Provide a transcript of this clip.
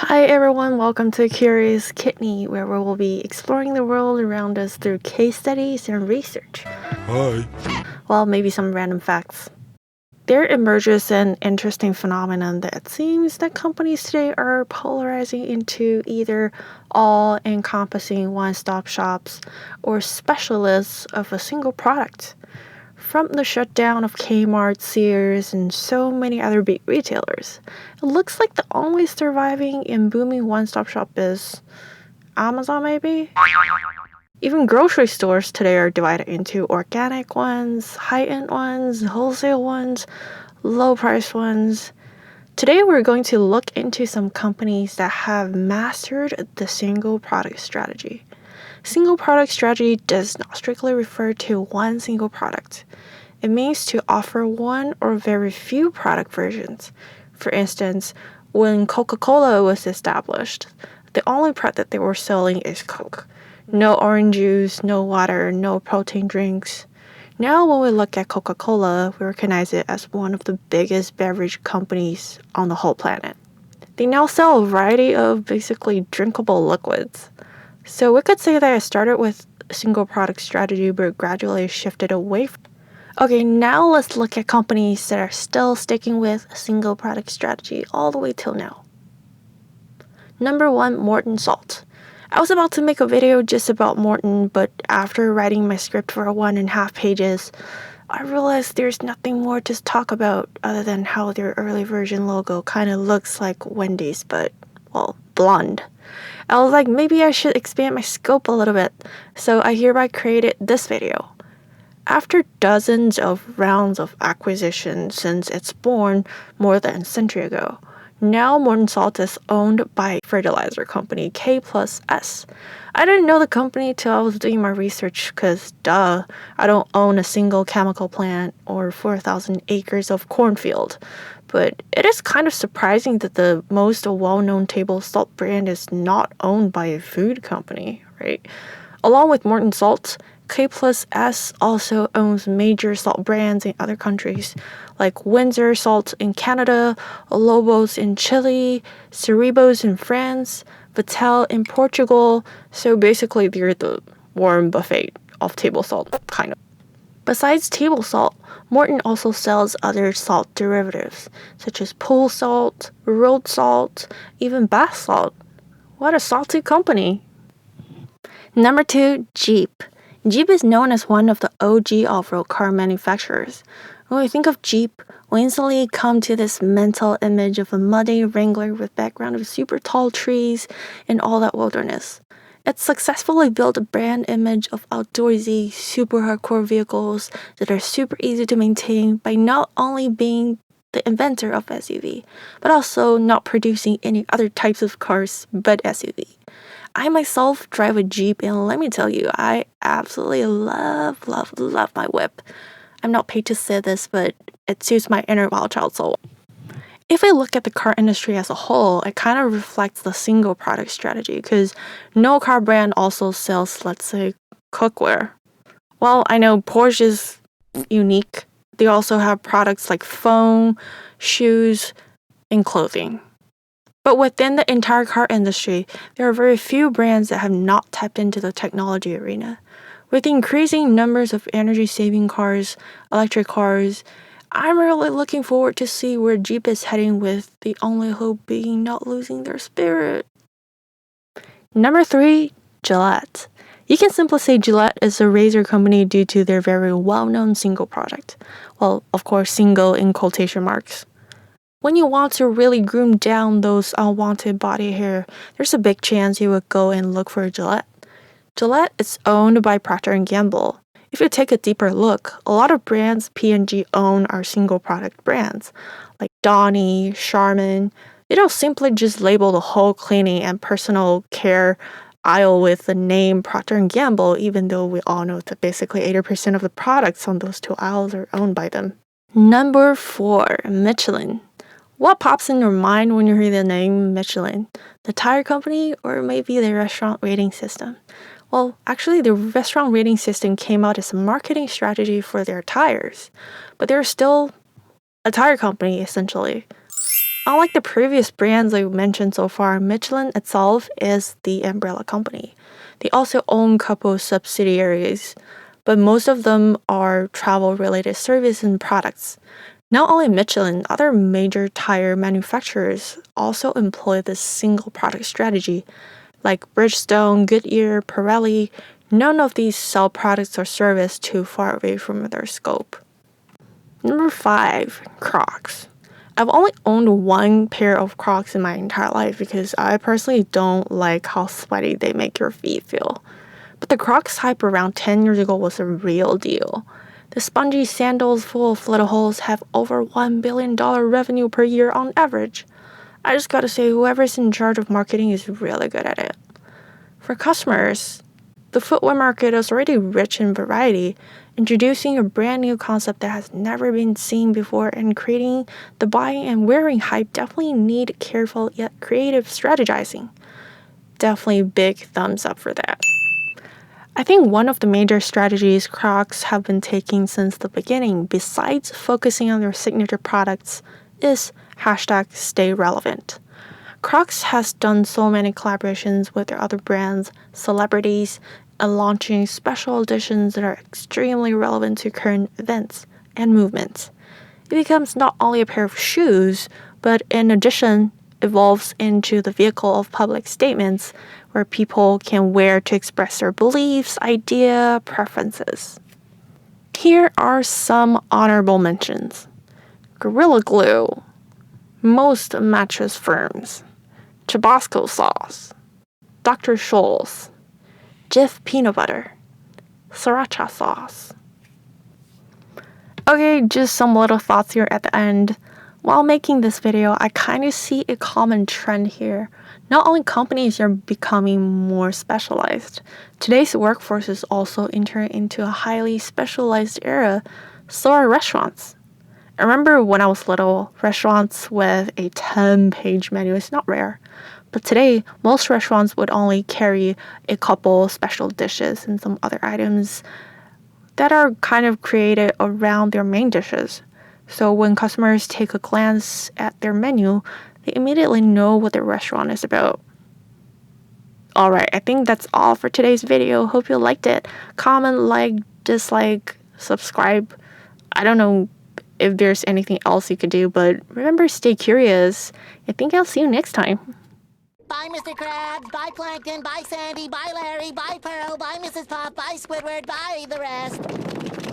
Hi everyone, welcome to Curious Kidney, where we will be exploring the world around us through case studies and research. Hi. Well, maybe some random facts. There emerges an interesting phenomenon that seems that companies today are polarizing into either all-encompassing one-stop shops or specialists of a single product. From the shutdown of Kmart, Sears, and so many other big retailers, it looks like the only surviving and booming one-stop shop is Amazon, maybe? Even grocery stores today are divided into organic ones, high-end ones, wholesale ones, low-price ones. Today we're going to look into some companies that have mastered the single product strategy. Single product strategy does not strictly refer to one single product. It means to offer one or very few product versions. For instance, when Coca-Cola was established, the only product that they were selling is Coke. No orange juice, no water, no protein drinks. Now when we look at Coca-Cola, we recognize it as one of the biggest beverage companies on the whole planet. They now sell a variety of basically drinkable liquids. So we could say that it started with a single product strategy but gradually shifted away from. Okay, now let's look at companies that are still sticking with a single product strategy all the way till now. Number 1, Morton Salt. I was about to make a video just about Morton, but after writing my script for 1.5 pages, I realized there's nothing more to talk about other than how their early version logo kind of looks like Wendy's, but, well, blonde. I was like, maybe I should expand my scope a little bit, so I hereby created this video. After dozens of rounds of acquisition since its born more than a century ago, now Morton Salt is owned by fertilizer company K+S. I didn't know the company till I was doing my research because, duh, I don't own a single chemical plant or 4,000 acres of cornfield. But it is kind of surprising that the most well-known table salt brand is not owned by a food company, right? Along with Morton Salt, K+S also owns major salt brands in other countries, like Windsor Salt in Canada, Lobos in Chile, Cerebos in France, Vital in Portugal. So basically, they're the Warren Buffett of table salt, kind of. Besides table salt, Morton also sells other salt derivatives, such as pool salt, road salt, even bath salt. What a salty company! Number 2, Jeep. Jeep is known as one of the OG off-road car manufacturers. When we think of Jeep, we instantly come to this mental image of a muddy Wrangler with background of super tall trees and all that wilderness. It successfully built a brand image of outdoorsy, super hardcore vehicles that are super easy to maintain by not only being the inventor of SUV, but also not producing any other types of cars but SUV. I myself drive a Jeep, and let me tell you, I absolutely love my whip. I'm not paid to say this, but it suits my inner wild child soul. If I look at the car industry as a whole, it kind of reflects the single product strategy because no car brand also sells, let's say, cookware. Well, I know Porsche is unique. They also have products like phone, shoes, and clothing. But within the entire car industry, there are very few brands that have not tapped into the technology arena. With the increasing numbers of energy-saving cars, electric cars, I'm really looking forward to see where Jeep is heading, with the only hope being not losing their spirit. Number 3, Gillette. You can simply say Gillette is a razor company due to their very well-known single product. Well, of course, single in quotation marks. When you want to really groom down those unwanted body hair, there's a big chance you would go and look for Gillette. Gillette is owned by Procter & Gamble. If you take a deeper look, a lot of brands P&G own are single product brands, like Downy, Charmin. They don't simply just label the whole cleaning and personal care aisle with the name Procter & Gamble, even though we all know that basically 80% of the products on those two aisles are owned by them. Number 4, Michelin. What pops in your mind when you hear the name Michelin? The tire company, or maybe the restaurant rating system? Well, actually, the restaurant rating system came out as a marketing strategy for their tires, but they're still a tire company, essentially. Unlike the previous brands I mentioned so far, Michelin itself is the umbrella company. They also own a couple of subsidiaries, but most of them are travel-related services and products. Not only Michelin, other major tire manufacturers also employ this single product strategy, like Bridgestone, Goodyear, Pirelli. None of these sell products or service too far away from their scope. Number 5, Crocs. I've only owned one pair of Crocs in my entire life because I personally don't like how sweaty they make your feet feel. But the Crocs hype around 10 years ago was a real deal. The spongy sandals full of little holes have over $1 billion revenue per year on average. I just gotta say, whoever's in charge of marketing is really good at it. For customers, the footwear market is already rich in variety. Introducing a brand new concept that has never been seen before and creating the buying and wearing hype definitely need careful yet creative strategizing. Definitely big thumbs up for that. I think one of the major strategies Crocs have been taking since the beginning, besides focusing on their signature products, is #StayRelevant. Crocs has done so many collaborations with their other brands, celebrities, and launching special editions that are extremely relevant to current events and movements. It becomes not only a pair of shoes, but in addition, evolves into the vehicle of public statements where people can wear to express their beliefs, idea, preferences. Here are some honorable mentions. Gorilla Glue, most mattress firms, Tabasco sauce, Dr. Scholl's, Jif peanut butter, sriracha sauce. Okay, just some little thoughts here at the end. While making this video, I kind of see a common trend here. Not only companies are becoming more specialized, today's workforce is also entering into a highly specialized era, so are restaurants. I remember when I was little, restaurants with a 10-page menu is not rare. But today, most restaurants would only carry a couple special dishes and some other items that are kind of created around their main dishes. So when customers take a glance at their menu, they immediately know what their restaurant is about. Alright, I think that's all for today's video. Hope you liked it. Comment, like, dislike, subscribe. I don't know if there's anything else you could do, but remember, stay curious. I think I'll see you next time. Bye, Mr. Krabs. Bye, Plankton. Bye, Sandy. Bye, Larry. Bye, Pearl. Bye, Mrs. Pop. Bye, Squidward. Bye, the rest.